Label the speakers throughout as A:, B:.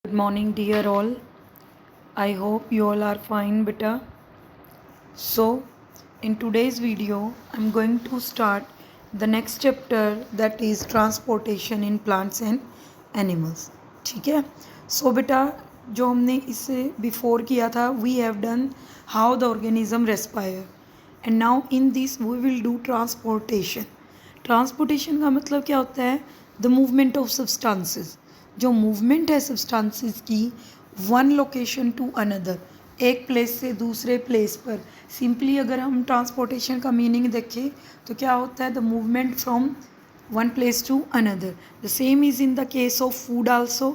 A: Good morning, dear all. I hope you all are fine, beta. So, in today's video, I'm going to start the next chapter, that is transportation in plants and animals. ठीक है? So, बेटा जो हमने इससे before किया था, we have done how the organism respire, and now in this we will do transportation. Transportation का मतलब क्या होता है? The movement of substances. जो मूवमेंट है सब्सटेंसेस की वन लोकेशन टू अनदर, एक प्लेस से दूसरे प्लेस पर. सिंपली अगर हम ट्रांसपोर्टेशन का मीनिंग देखें तो क्या होता है? The movement from one place to another. The same is in the case of food also.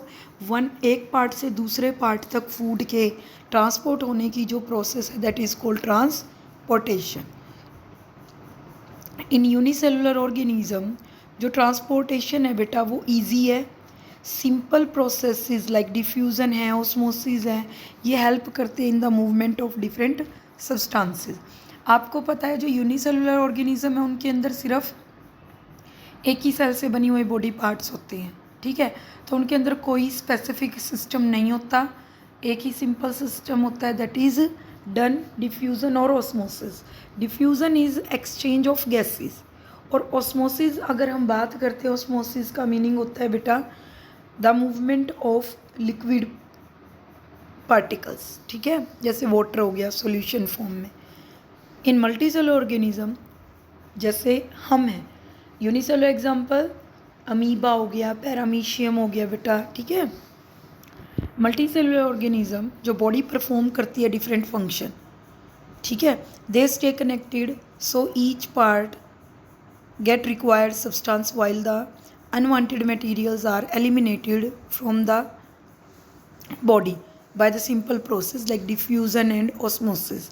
A: एक पार्ट से दूसरे पार्ट तक फूड के ट्रांसपोर्ट होने की जो प्रोसेस है, that is called transportation. In unicellular organism जो ट्रांसपोर्टेशन है बेटा वो इजी है. सिंपल प्रोसेसेस लाइक डिफ्यूज़न है, ऑस्मोसिस है, ये हेल्प करते हैं in the movement of different substances. आपको पता है जो यूनिसेलुलर ऑर्गेनिज्म है उनके अंदर सिर्फ एक ही सेल से बनी हुई बॉडी पार्ट्स होते हैं. ठीक है, तो उनके अंदर कोई स्पेसिफिक सिस्टम नहीं होता, एक ही सिंपल सिस्टम होता है, दैट इज़ डन डिफ्यूज़न और osmosis. Diffusion is exchange of gases, और ऑस्मोसिस अगर हम बात करते हैं, ऑस्मोसिस का मीनिंग होता है बेटा the movement of liquid particles. ठीक है, जैसे वाटर हो गया सॉल्यूशन फॉर्म में. इन मल्टीसेलुलर ऑर्गेनिज्म जैसे हम हैं, यूनिसेलुलर एग्जांपल अमीबा हो गया, पैरामीशियम हो गया बेटा. ठीक है, मल्टीसेलुलर ऑर्गेनिज्म जो बॉडी परफॉर्म करती है डिफरेंट फंक्शन. ठीक है, they stay connected so each part get required substance while the unwanted materials are eliminated from the body by the simple process like diffusion and osmosis.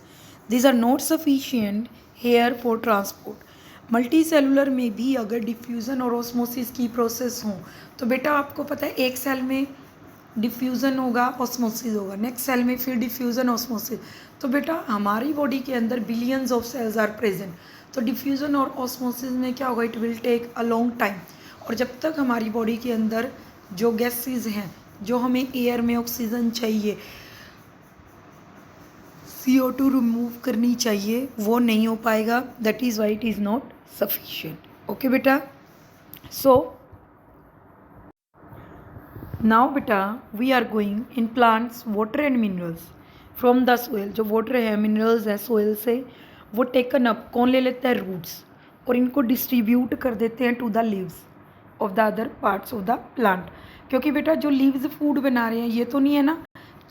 A: These are not sufficient here for transport. Multicellular में भी अगर diffusion और osmosis की process हो तो बेटा आपको पता है एक सेल में डिफ्यूज़न होगा, ऑस्मोसिस होगा, नेक्स्ट सेल में फिर डिफ्यूज़न ऑस्मोसिस. तो बेटा हमारी बॉडी के अंदर billions of cells are present. तो डिफ्यूज़न और ऑस्मोसिस में क्या होगा? It will take a long time. और जब तक हमारी बॉडी के अंदर जो गैसेस हैं, जो हमें एयर में ऑक्सीजन चाहिए, CO2 रिमूव करनी चाहिए, वो नहीं हो पाएगा. That is why it is not sufficient. Okay बेटा. सो नाउ बेटा we are going in plants water and minerals from the soil. जो वाटर है, मिनरल्स है सोइल से, वो टेकन अप कौन ले लेता है? रूट्स. और इनको डिस्ट्रीब्यूट कर देते हैं to the leaves of the other parts of the plant. क्योंकि बेटा जो लीव्स फूड बना रहे हैं ये तो नहीं है ना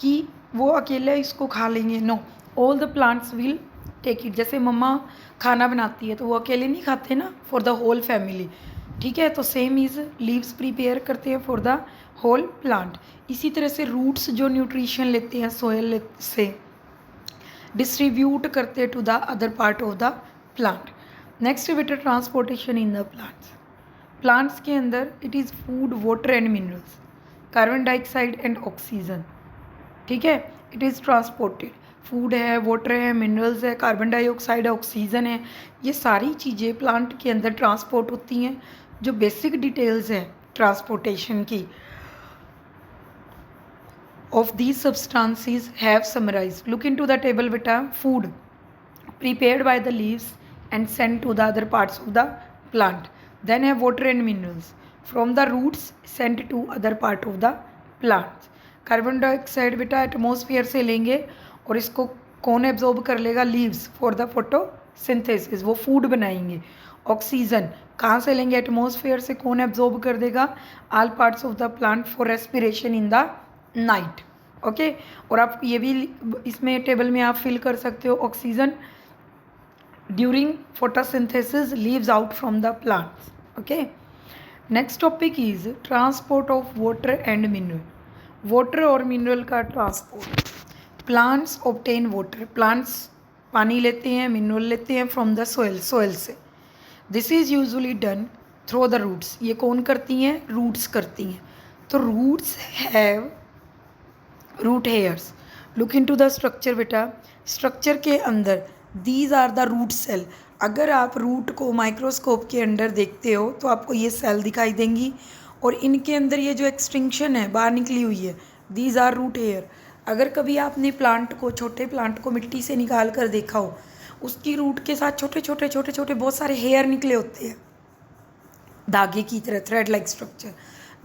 A: कि वो अकेले इसको खा लेंगे. No, all the plants will take it. जैसे मम्मा खाना बनाती है तो वो अकेले नहीं खाते ना, फॉर द होल फैमिली. ठीक है, तो सेम इज़ लीव्स प्रिपेयर करते हैं फॉर द होल प्लांट. इसी तरह से रूट्स जो न्यूट्रिशन लेते हैं सोयल से, डिस्ट्रीब्यूट करते to the other part of the plant. Next बेटा transportation in the plants. Plants के अंदर it is food, water and minerals, carbon dioxide and oxygen. ठीक है, इट इज़ ट्रांसपोर्टेड. फूड है, वाटर है, मिनरल्स है, कार्बन डाइऑक्साइड है, oxygen है, ये सारी चीज़ें प्लांट के अंदर ट्रांसपोर्ट होती हैं. जो बेसिक डिटेल्स हैं ट्रांसपोर्टेशन की of these substances have summarized. Look into the table beta. Food prepared by the leaves and sent to the other parts of the plant. Then have water and minerals from the roots sent to other part of the plants. Carbon dioxide बेटा atmosphere से लेंगे और इसको कौन absorb कर लेगा? Leaves for the photosynthesis, वो food बनाएंगे. ऑक्सीजन कहाँ से लेंगे? एटमॉस्फेयर से. कौन एब्जॉर्ब कर देगा? All parts of the plant for respiration in the night. Okay, और आप ये भी इसमें टेबल में आप फिल कर सकते हो. Oxygen during photosynthesis leaves out from the plants. Okay, next topic is transport of water and mineral. Water और मिनरल का transport. Plants obtain water, plants पानी लेते हैं, मिनरल लेते हैं फ्रॉम द सोइल, सोइल से. This is usually done through the roots. ये कौन करती हैं? रूट्स करती हैं. तो roots have root hairs. Look into the structure बेटा. स्ट्रक्चर के अंदर these are the root cell. अगर आप रूट को माइक्रोस्कोप के अंदर देखते हो तो आपको ये सेल दिखाई देंगी, और इनके अंदर ये जो एक्सटिंक्शन है बाहर निकली हुई है, दीज आर रूट हेयर। अगर कभी आपने प्लांट को, छोटे प्लांट को मिट्टी से निकाल कर देखा हो, उसकी रूट के साथ छोटे छोटे छोटे छोटे बहुत सारे हेयर निकले होते हैं, धागे की तरह, thread like structure,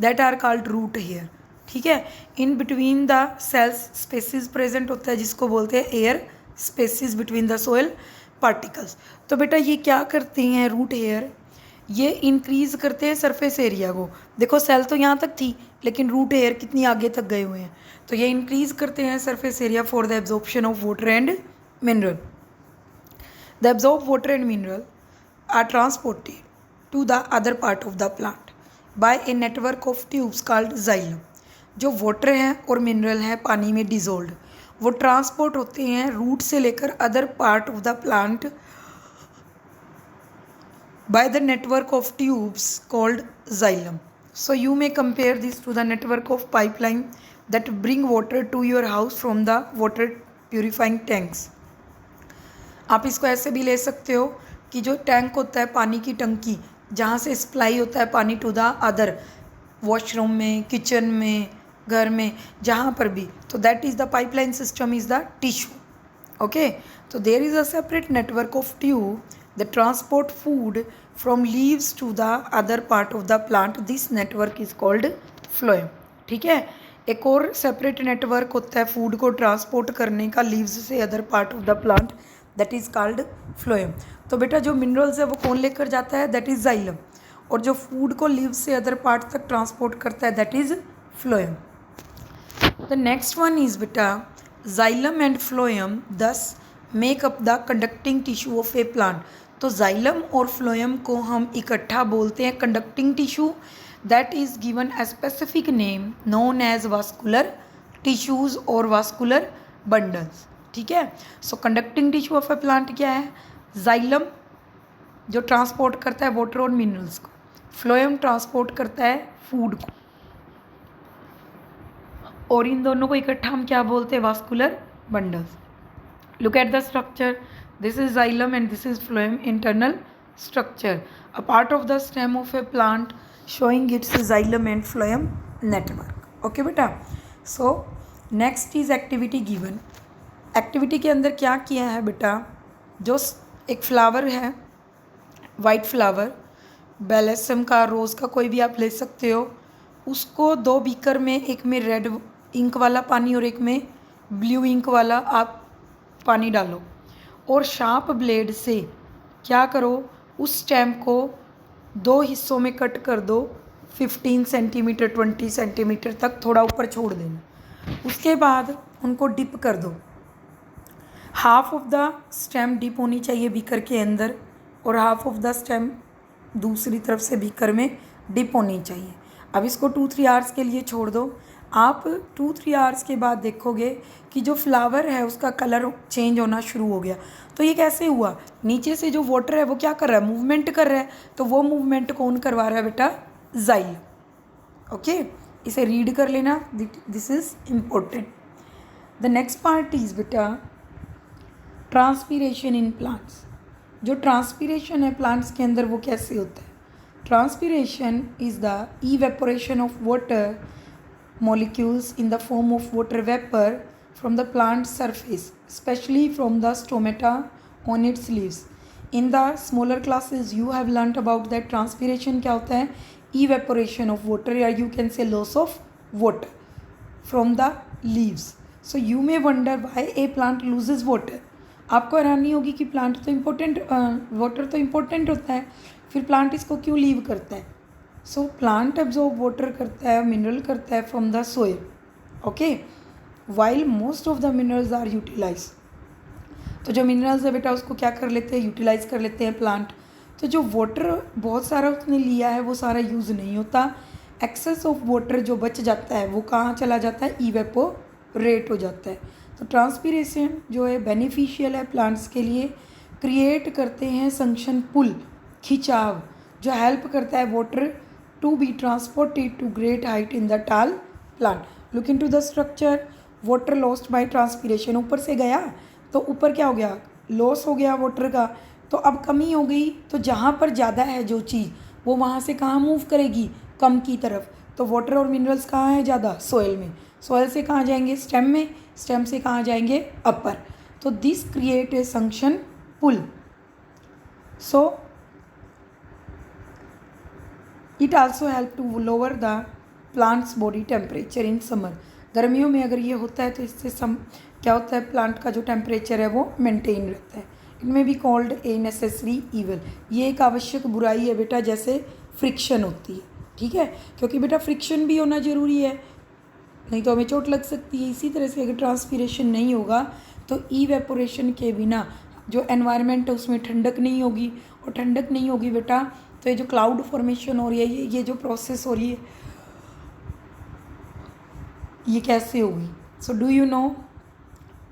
A: that are called root hair. ठीक है, in between the cells spaces present होता है जिसको बोलते हैं air spaces between the soil particles. तो बेटा ये क्या करते हैं रूट हेयर, ये इंक्रीज करते हैं सरफेस एरिया को। देखो सेल तो यहाँ तक थी, लेकिन रूट हेयर कितनी आगे तक गए हुए हैं, तो ये इंक्रीज करते हैं surface area for the absorption of water and mineral. The absorb water and mineral are transported to the other part of the plant by a network of tubes called xylem. जो water है और mineral है पानी में dissolve, वो transport होते हैं root से लेकर other part of the plant by the network of tubes called xylem. So you may compare this to the network of pipeline that bring water to your house from the water purifying tanks. आप इसको ऐसे भी ले सकते हो कि जो tank होता है पानी की टंकी, जहाँ से सप्लाई होता है पानी टू द अदर, वॉशरूम में, किचन में, घर में, जहाँ पर भी, तो that is the pipeline system is the tissue. Okay, so there is a separate network of tube that transport food from leaves to the other part of the plant. This network is called phloem. ठीक है, एक और separate network होता है food को transport करने का leaves से other part of the plant, that is called phloem. तो बेटा जो मिनरल्स है वो कौन लेकर जाता है, दैट इज़ जाइलम, और जो फूड को लीव्स से अदर पार्ट तक ट्रांसपोर्ट करता है that is phloem. The next one is बेटा xylem and phloem thus make up the conducting tissue of a plant. तो जाइलम और फ्लोएम को हम इकट्ठा बोलते हैं conducting tissue, that is given a specific name known as vascular tissues और vascular bundles. ठीक है, so conducting tissue of a plant क्या है, जाइलम जो ट्रांसपोर्ट करता है वाटर और मिनरल्स को, फ्लोएम ट्रांसपोर्ट करता है फूड को, और इन दोनों को इकट्ठा हम क्या बोलते हैं, vascular bundles. Look at the structure, this is xylem and this is phloem. Internal structure, a part of the stem of a plant showing its xylem and phloem network. Okay बेटा, so next is activity given. Activity के अंदर क्या किया है बेटा, जो एक flower है, वाइट फ्लावर, बेलेसम का, रोज़ का, कोई भी आप ले सकते हो, उसको दो बीकर में, एक में रेड इंक वाला पानी और एक में ब्लू इंक वाला आप पानी डालो, और शार्प ब्लेड से क्या करो, उस स्टेम को दो हिस्सों में कट कर दो, 15 सेंटीमीटर 20 सेंटीमीटर तक, थोड़ा ऊपर छोड़ देना. उसके बाद उनको डिप कर दो. Half of the stem dip होनी चाहिए बीकर के अंदर, और हाफ ऑफ द स्टेम दूसरी तरफ से बीकर में डिप होनी चाहिए. अब इसको 2-3 आवर्स के लिए छोड़ दो. आप 2-3 आवर्स के बाद देखोगे कि जो फ्लावर है उसका कलर चेंज होना शुरू हो गया. तो ये कैसे हुआ, नीचे से जो वाटर है वो क्या कर रहा है, मूवमेंट कर रहा है. तो वो मूवमेंट कौन करवा रहा है बेटा, जाइलम. ओके, इसे रीड कर लेना, this is important. The next part is बेटा ट्रांसपीरेशन इन प्लांट्स. जो ट्रांसपीरेशन है प्लांट्स के अंदर वो कैसे होता है. Transpiration is the evaporation of water molecules in the form of water vapor from the plant surface, especially from the stomata on its leaves. In the smaller classes you have learnt about that transpiration क्या होता है, evaporation of water, or you can say loss of water from the leaves. So you may wonder why a plant loses water. आपको हैरानी होगी कि plant तो important, water तो important होता है, फिर प्लांट इसको क्यों लीव करता है. सो प्लांट एब्जॉर्ब वाटर करता है, मिनरल करता है from the soil. Okay, while most of the minerals are utilise. तो जो मिनरल्स है बेटा उसको क्या कर लेते हैं, यूटिलाइज कर लेते हैं प्लांट. तो जो वाटर बहुत सारा उसने लिया है वो सारा यूज़ नहीं होता. एक्सेस ऑफ वाटर जो बच जाता है वो कहाँ चला जाता है, इवेपोरेट हो जाता है. तो ट्रांसपीरेशन जो है बेनिफिशियल है प्लांट्स के लिए. क्रिएट करते हैं संक्शन पुल, खिंचाव, जो हेल्प करता है water to be transported to great height in the tall plant. Look into the structure, water lost by transpiration, ऊपर से गया तो ऊपर क्या हो गया, लॉस हो गया वाटर का, तो अब कमी हो गई. तो जहाँ पर ज़्यादा है जो चीज़ वो वहाँ से कहाँ मूव करेगी, कम की तरफ. तो वाटर और मिनरल्स कहाँ है ज़्यादा, सोइल में. सॉइल से कहाँ जाएंगे, स्टेम में, स्टेम से कहाँ जाएंगे, अपर। तो this create a suction pull. So it also help to lower the plants body temperature in summer. गर्मियों में अगर ये होता है तो इससे क्या होता है, प्लांट का जो टेम्परेचर है वो मेंटेन रहता है। इट में be called a necessary evil. ये एक आवश्यक बुराई है बेटा, जैसे फ्रिक्शन होती है, ठीक है, क्योंकि बेटा फ्रिक्शन भी होना ज़रूरी है, नहीं तो हमें चोट लग सकती है। इसी तरह से अगर ट्रांसपीरेशन नहीं होगा तो इवेपोरेशन के बिना जो एनवायरनमेंट है उसमें ठंडक नहीं होगी, और ठंडक नहीं होगी बेटा तो ये जो क्लाउड फॉर्मेशन हो रही है, ये जो प्रोसेस हो रही है, ये कैसे होगी। सो डू यू नो,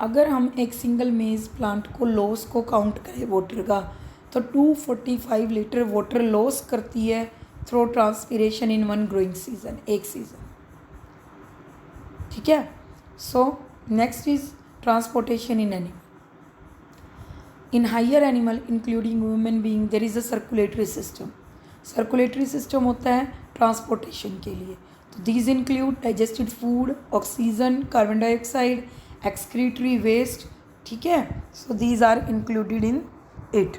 A: अगर हम एक सिंगल मेज़ प्लांट को लॉस को काउंट करें वाटर का, तो 245 लीटर वाटर लॉस करती है through transpiration in one growing season, एक सीज़न, ठीक है। So next is transportation in animal. In higher animal including human being there is a circulatory system. Circulatory system होता है ट्रांसपोर्टेशन के लिए। तो these include digested food, oxygen, carbon dioxide, excretory waste, ठीक है। So these are included in it.